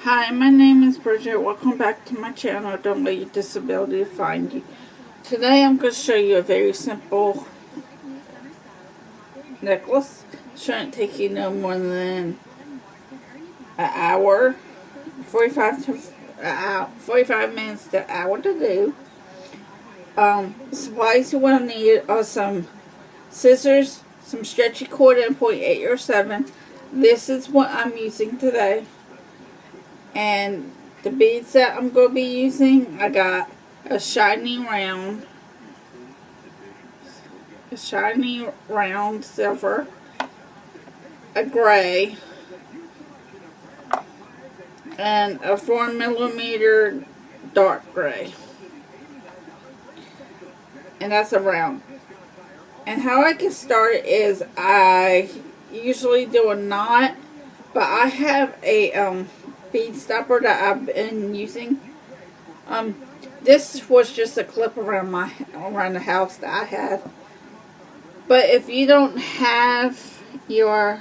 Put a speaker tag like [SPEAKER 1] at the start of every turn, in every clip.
[SPEAKER 1] Hi, my name is Bridget. Welcome back to my channel. Don't let your disability find you. Today I'm going to show you a very simple necklace. Shouldn't take you no more than an hour, 45 minutes to an hour to do. Supplies you will need are some scissors, some stretchy cord and .8 or 7. This is what I'm using today. And the beads that I'm going to be using, I got a shiny round silver, a gray, and a 4mm dark gray. And that's a round. And how I get started is I usually do a knot, but I have a bead stopper that I've been using. This was just a clip around the house that I had. But if you don't have your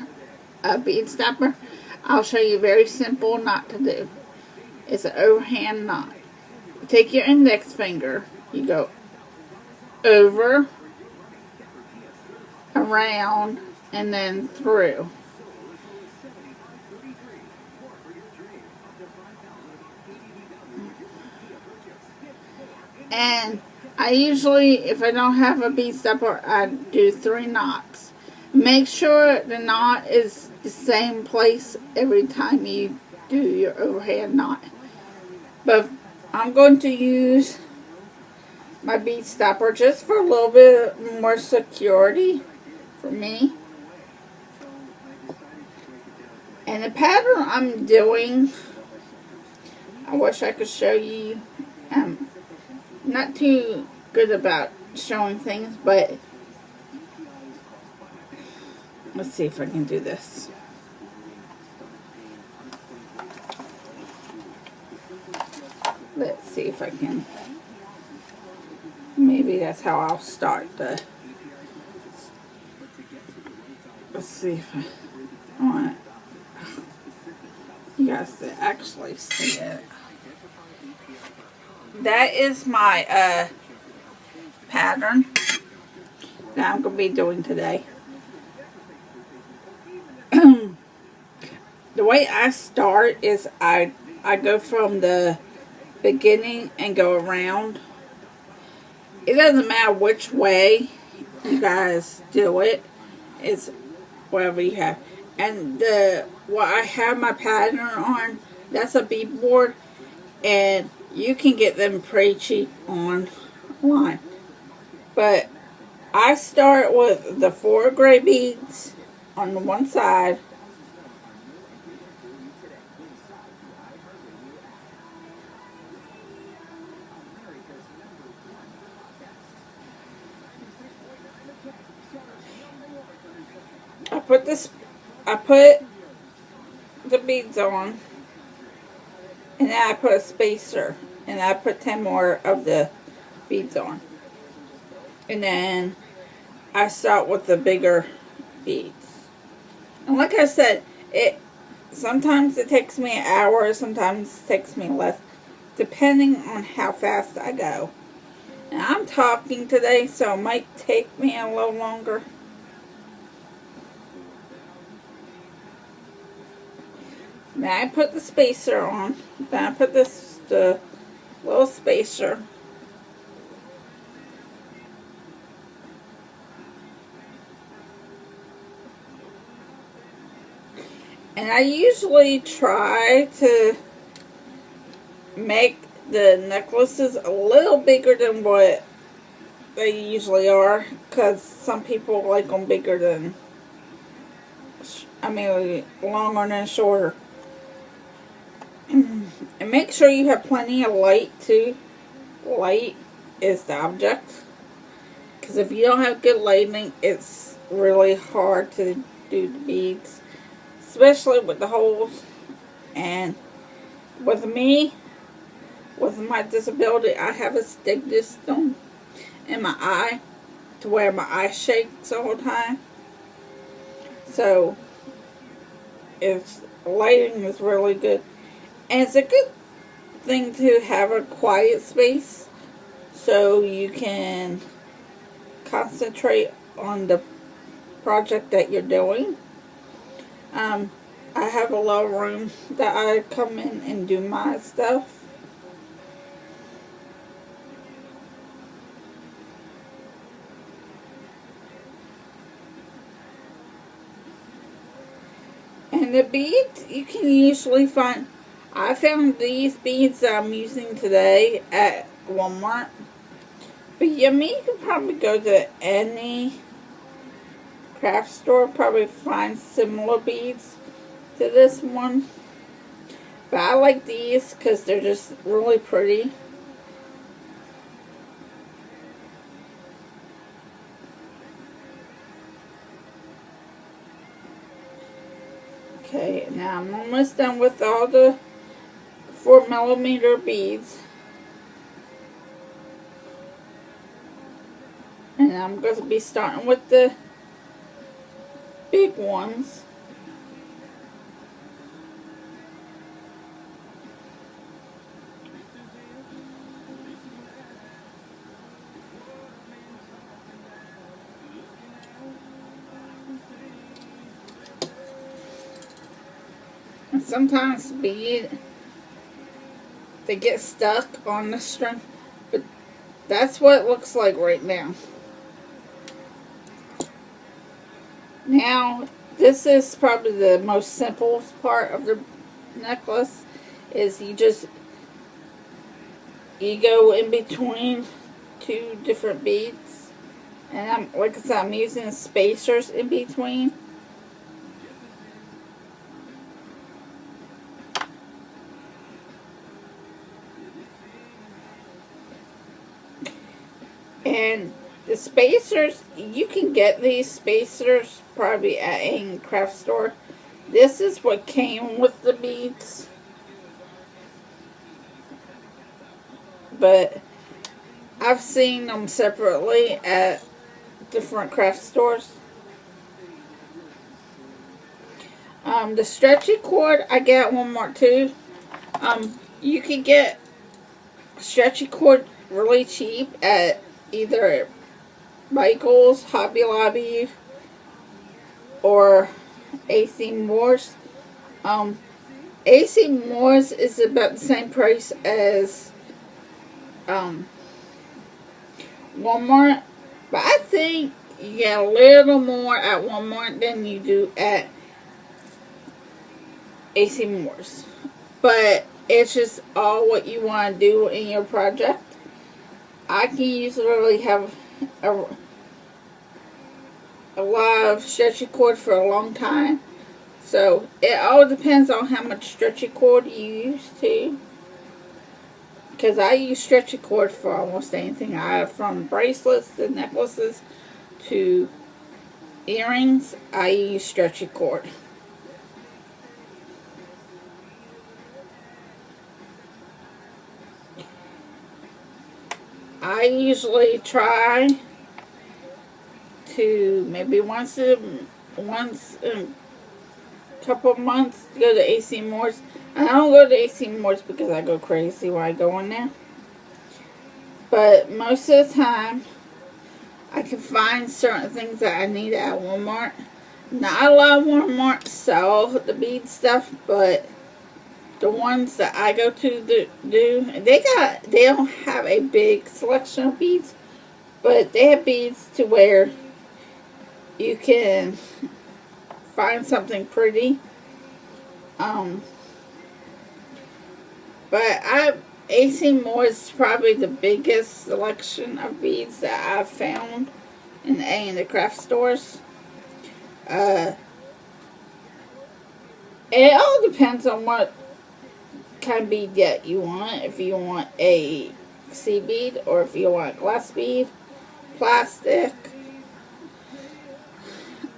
[SPEAKER 1] bead stopper, I'll show you a very simple knot to do. It's an overhand knot. You take your index finger, you go over, around, and then through. And I usually, if I don't have a bead stopper, I do 3 knots. Make sure the knot is the same place every time you do your overhand knot. But I'm going to use my bead stopper just for a little bit more security for me. And the pattern I'm doing, I wish I could show you. Not too good about showing things, but let's see if I can do this. Let's see if I can. Maybe that's how I'll start the. Let's see if I want you guys to actually see it. That is my pattern that I'm going to be doing today. The way I start is I go from the beginning and go around. It doesn't matter which way you guys do it. It's whatever you have. And what I have my pattern on, that's a bead board, and you can get them pretty cheap online. But I start with the 4 gray beads on the one side. I put the beads on, and then I put a spacer, and I put 10 more of the beads on. And then I start with the bigger beads. And like I said, sometimes it takes me an hour, sometimes it takes me less, depending on how fast I go. And I'm talking today, so it might take me a little longer. Now I put the spacer on. Then I put the little spacer. And I usually try to make the necklaces a little bigger than what they usually are, because some people like them bigger than, longer than shorter. And make sure you have plenty of light too. Light is the object, because if you don't have good lighting, it's really hard to do the beads, especially with the holes. And with me, with my disability, I have astigmatism in my eye, to where my eye shakes all the time. So lighting is really good. And it's a good thing to have a quiet space so you can concentrate on the project that you're doing. I have a little room that I come in and do my stuff. And the beads you can usually find. I found these beads that I'm using today at Walmart. But yeah, you can probably go to any craft store, probably find similar beads to this one. But I like these because they're just really pretty. Okay, now I'm almost done with all the 4mm beads. And I'm going to be starting with the big ones. And sometimes they get stuck on the string, but that's what it looks like right now. Now, this is probably the most simplest part of the necklace, is you go in between two different beads. And like I said, I'm using spacers in between. And the spacers, you can get these spacers probably at a craft store. This is what came with the beads. But I've seen them separately at different craft stores. The stretchy cord I get at Walmart too. You can get stretchy cord really cheap at either Michael's, Hobby Lobby, or AC Moore's. AC Moore's is about the same price as Walmart, but I think you get a little more at Walmart than you do at AC Moore's. But it's just all what you want to do in your project. I can usually have a lot of stretchy cord for a long time. So it all depends on how much stretchy cord you use too. Because I use stretchy cord for almost anything. I have from bracelets to necklaces to earrings. I use stretchy cord. I usually try to maybe once in a couple of months go to AC Moore's. I don't go to AC Moore's because I go crazy when I go in there. But most of the time, I can find certain things that I need at Walmart. Not a lot of Walmart sell the bead stuff, but the ones that I go to they don't have a big selection of beads, but they have beads to where you can find something pretty. But AC Moore is probably the biggest selection of beads that I've found in the craft stores. It all depends on what kind of bead that you want. If you want a sea bead or if you want glass bead, plastic.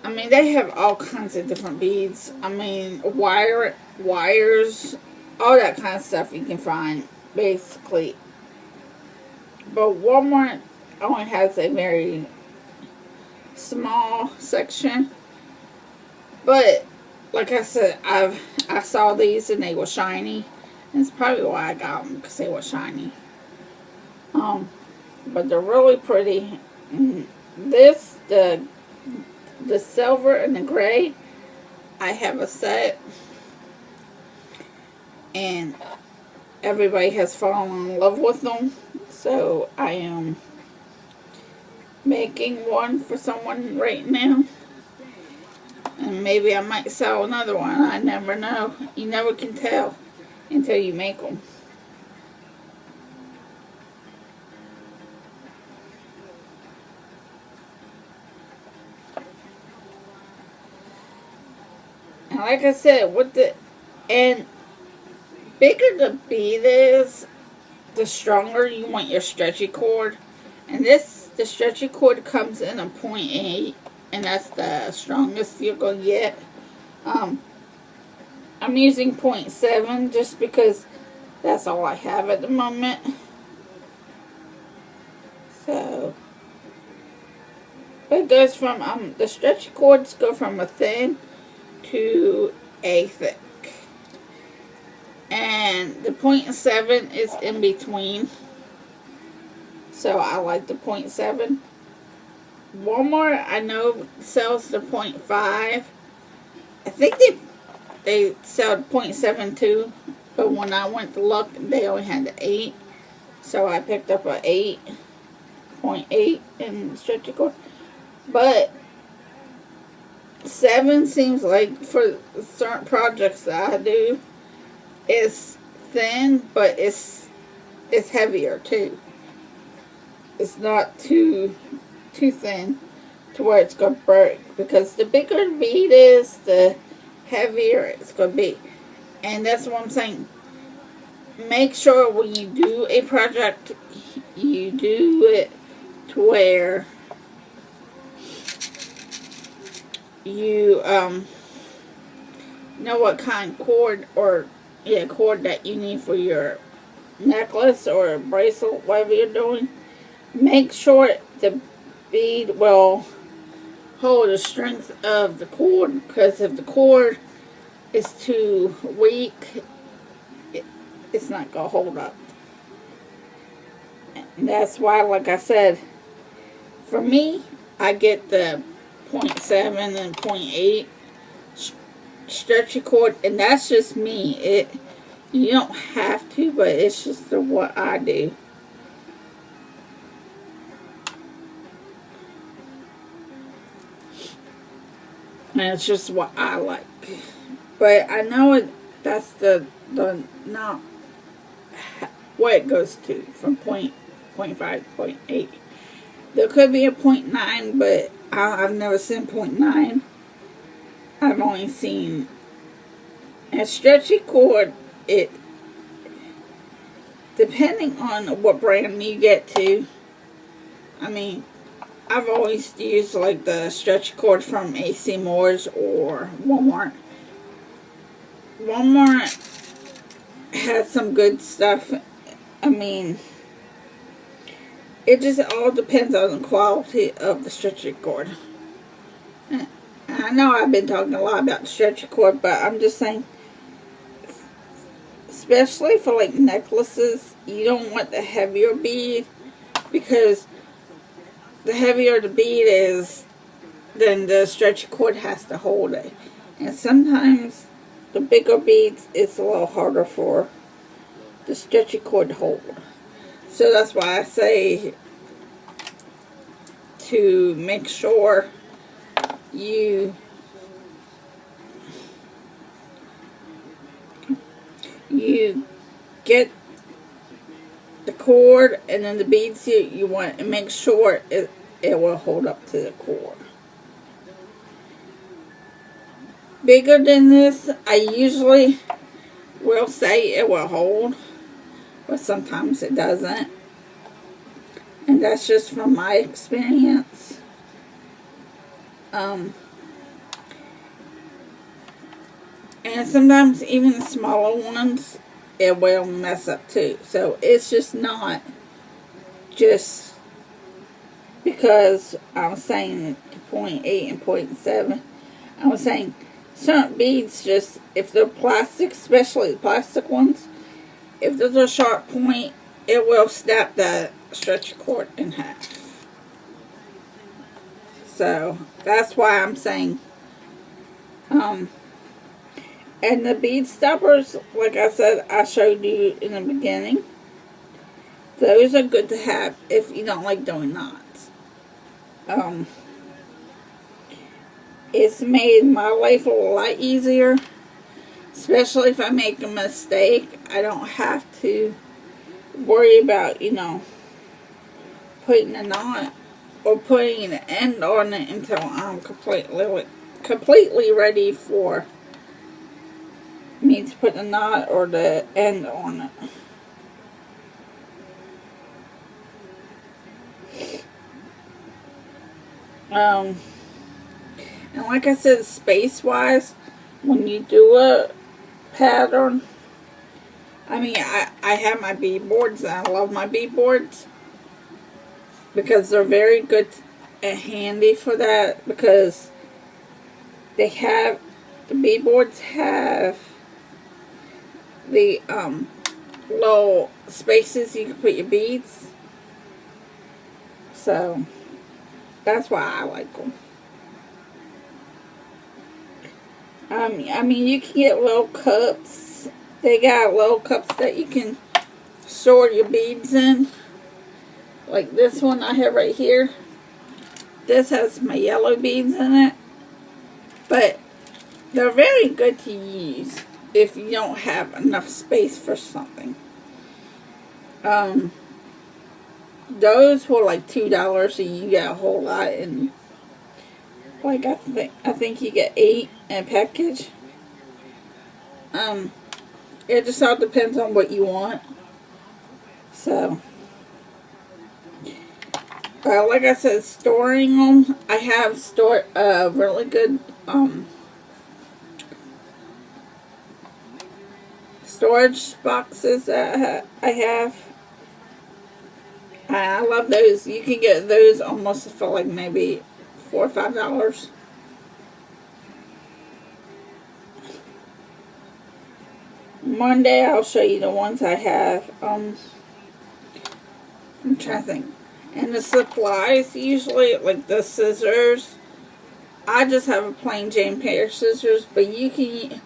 [SPEAKER 1] I mean, they have all kinds of different beads. I mean, wires, all that kind of stuff you can find, basically. But Walmart only has a very small section. But, like I said, I saw these and they were shiny. That's probably why I got them, because they were shiny. But they're really pretty. And this, the silver and the gray, I have a set, and everybody has fallen in love with them. So I am making one for someone right now. And maybe I might sell another one. I never know. You never can tell until you make them. And like I said, and bigger the bead is, the stronger you want your stretchy cord. And the stretchy cord comes in a 0.8, and that's the strongest you're going to get. I'm using 0.7 just because that's all I have at the moment. So, but it goes from, the stretchy cords go from a thin to a thick. And the 0.7 is in between. So I like the 0.7. Walmart, I know, sells the 0.5. I think they sell 0.7 too. But when I went to look, they only had the 8. So I picked up a 8.8 in stretchy cord. But 7 seems like, for certain projects that I do, it's thin, but it's heavier too. It's not too thin to where it's going to break, because the bigger the bead is, the heavier it's going to be. And that's what I'm saying. Make sure when you do a project, you do it to where you know what kind of cord cord that you need for your necklace or bracelet, whatever you're doing. Make sure the bead will hold the strength of the cord, because if the cord is too weak, it's not going to hold up. And that's why, like I said, for me, I get the 0.7 and 0.8 stretchy cord, and that's just me. You don't have to, but it's just what I do. And it's just what I like. But I know that's the not what it goes to, from 0.5 to 0.8. There could be a 0.9, but I've never seen 0.9. I've only seen a stretchy cord. It, depending on what brand you get to, I mean, I've always used like the stretchy cord from AC Moore's or Walmart. Walmart has some good stuff. I mean, it just all depends on the quality of the stretchy cord. I know I've been talking a lot about the stretchy cord, but I'm just saying, especially for like necklaces, you don't want the heavier bead, because the heavier the bead is, then the stretchy cord has to hold it. And sometimes the bigger beads, it's a little harder for the stretchy cord to hold. So that's why I say to make sure you get the cord and then the beads you want, and make sure it will hold up to the cord. Bigger than this, I usually will say it will hold, but sometimes it doesn't. And that's just from my experience. And sometimes even the smaller ones, it will mess up too. So it's just not just because I'm saying 0.8 and 0.7. I was saying certain beads, just if they're plastic, especially the plastic ones, if there's a sharp point, it will snap that stretchy cord in half. So that's why I'm saying, and the bead stoppers, like I said, I showed you in the beginning. Those are good to have if you don't like doing knots. It's made my life a lot easier, especially if I make a mistake. I don't have to worry about, you know, putting a knot or putting an end on it until I'm completely ready for me to put the knot or the end on it. And like I said, space-wise, when you do a pattern, I mean, I have my bead boards, and I love my bead boards because they're very good and handy for that, because they have, the bead boards have the little spaces you can put your beads. So that's why I like them. I mean, you can get little cups. They got little cups that you can store your beads in. Like this one I have right here. This has my yellow beads in it. But they're very good to use if you don't have enough space for something. Those were like $2 and you get a whole lot, and like I think you get 8 in a package. It just all depends on what you want. So, like I said, storing them, I have stored really good storage boxes that I have. I love those. You can get those almost for like maybe $4 or $5. Monday I'll show you the ones I have. I'm trying to think. And the supplies, usually, like the scissors, I just have a plain Jane pair of scissors, but you can,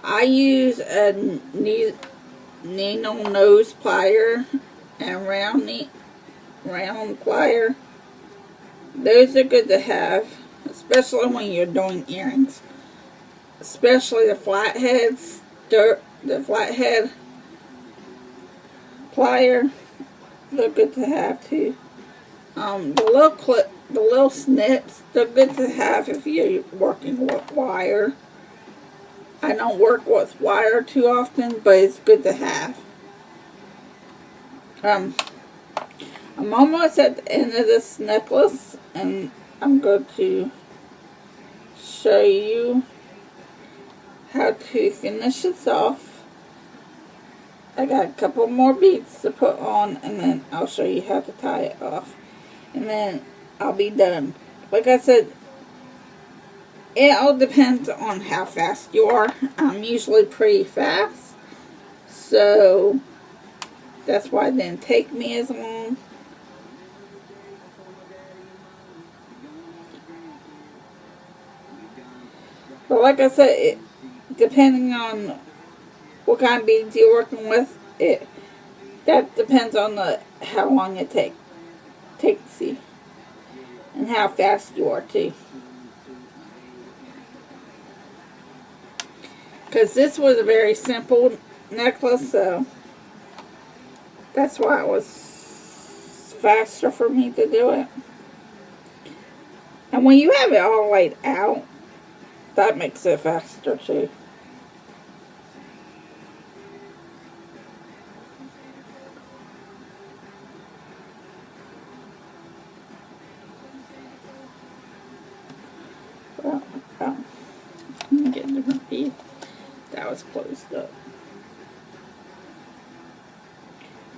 [SPEAKER 1] I use a needle nose plier and round plier. Those are good to have, especially when you're doing earrings. Especially the flatheads, the flathead plier, they're good to have too. The little snips, they're good to have if you're working with wire. I don't work with wire too often, but it's good to have. I'm almost at the end of this necklace, and I'm going to show you how to finish this off. I got a couple more beads to put on, and then I'll show you how to tie it off. And then I'll be done. Like I said, it all depends on how fast you are. I'm usually pretty fast, so that's why it didn't take me as long. But like I said, depending on what kind of beads you're working with, that depends on how long it takes you and how fast you are too. Because this was a very simple necklace, so that's why it was faster for me to do it. And when you have it all laid out, that makes it faster too. Well, let me get a different piece. That was closed up.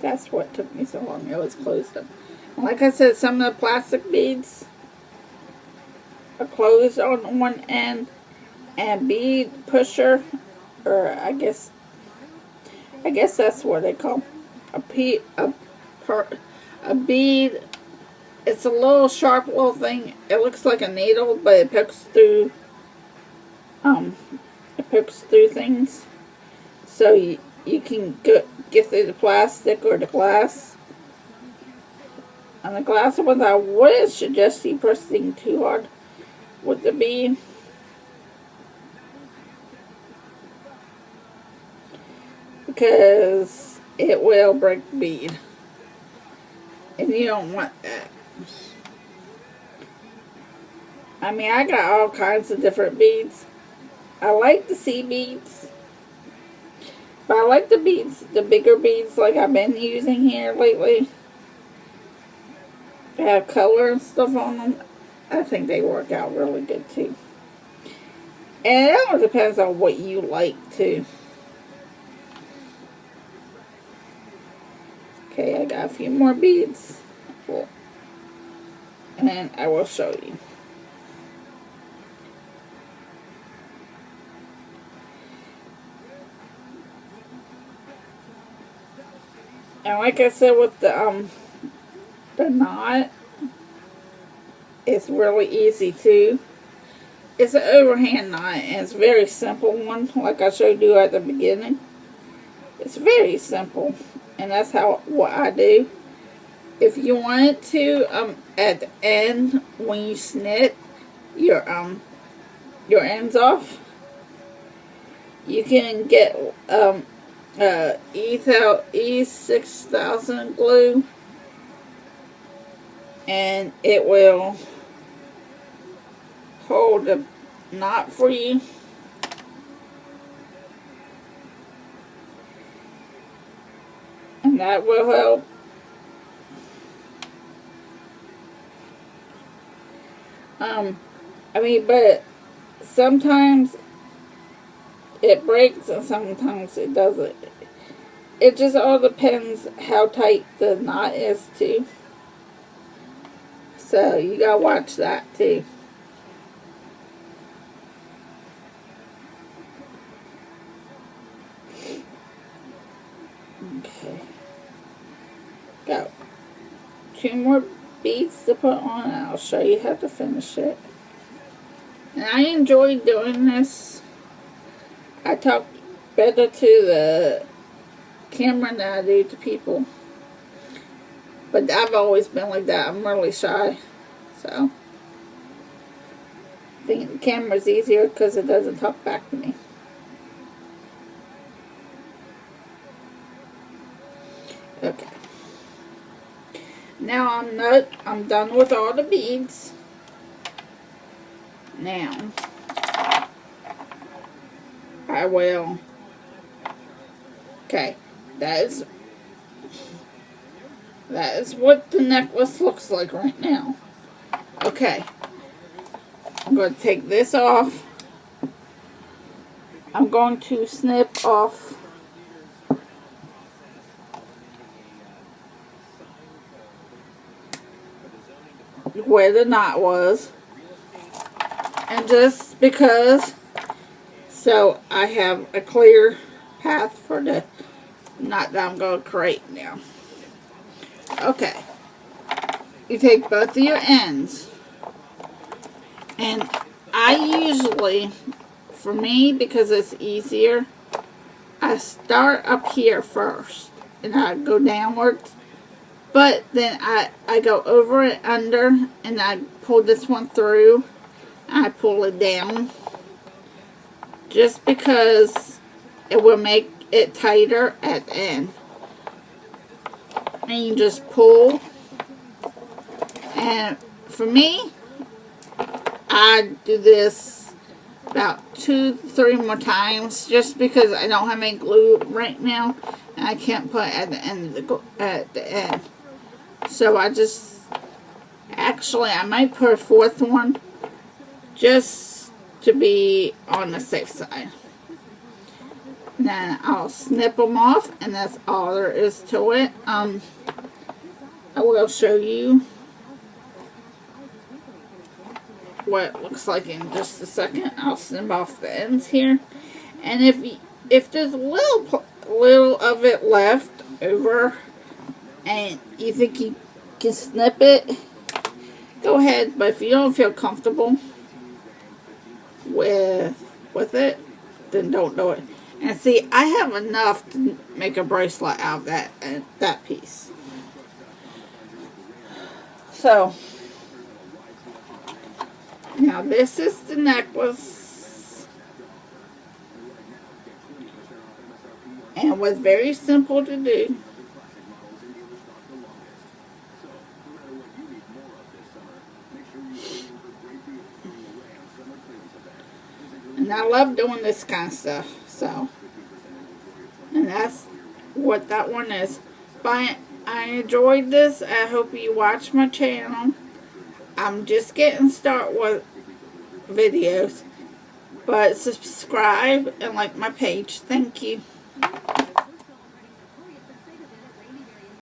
[SPEAKER 1] That's what took me so long. It was closed up. And like I said, some of the plastic beads are closed on one end, and bead pusher, or I guess I guess that's what they call a bead. It's a little sharp little thing. It looks like a needle, but it pokes through things. So you can get through the plastic or the glass. On the glass ones, I wouldn't suggest you pressing too hard with the bead. Because it will break the bead. And you don't want that. I mean, I got all kinds of different beads. I like the sea beads. But I like the beads, the bigger beads like I've been using here lately. They have color and stuff on them. I think they work out really good too. And it all depends on what you like too. Okay, I got a few more beads. Cool. And then I will show you. And like I said with the knot, it's really easy too. It's an overhand knot and it's a very simple one, like I showed you at the beginning. It's very simple, and that's what I do. If you wanted to, at the end when you snip your ends off, you can get E6000 glue, and it will hold the knot for you. And that will help. I mean, but sometimes it breaks and sometimes it doesn't. It just all depends how tight the knot is too. So you gotta watch that too. Okay. Got 2 more beads to put on, and I'll show you how to finish it. And I enjoy doing this. I talk better to the camera than I do to people. But I've always been like that. I'm really shy. So I think the camera's easier because it doesn't talk back to me. Okay. Now I'm done with all the beads. Now I will. Okay, that is what the necklace looks like right now. Okay, I'm going to take this off. I'm going to snip off where the knot was, and just because, so I have a clear path for the knot that I'm going to create now. Okay, you take both of your ends, and I usually, for me, because it's easier, I start up here first and I go downwards. But then I go over it under, and I pull this one through. I pull it down. Just because it will make it tighter at the end. And you just pull. And for me, I do this about 2-3 more times. Just because I don't have any glue right now. And I can't put it at the end. So I just, actually I might put a 4th one just to be on the safe side. Then I'll snip them off, and that's all there is to it. I will show you what it looks like in just a second. I'll snip off the ends here. And if there's a little little of it left over and you think you can snip it, go ahead. But if you don't feel comfortable with it, then don't do it. And see, I have enough to make a bracelet out of that piece. So now this is the necklace, and it was very simple to do. And I love doing this kind of stuff. So, and that's what that one is. But I enjoyed this. I hope you watch my channel. I'm just getting started with videos. But subscribe and like my page. Thank you.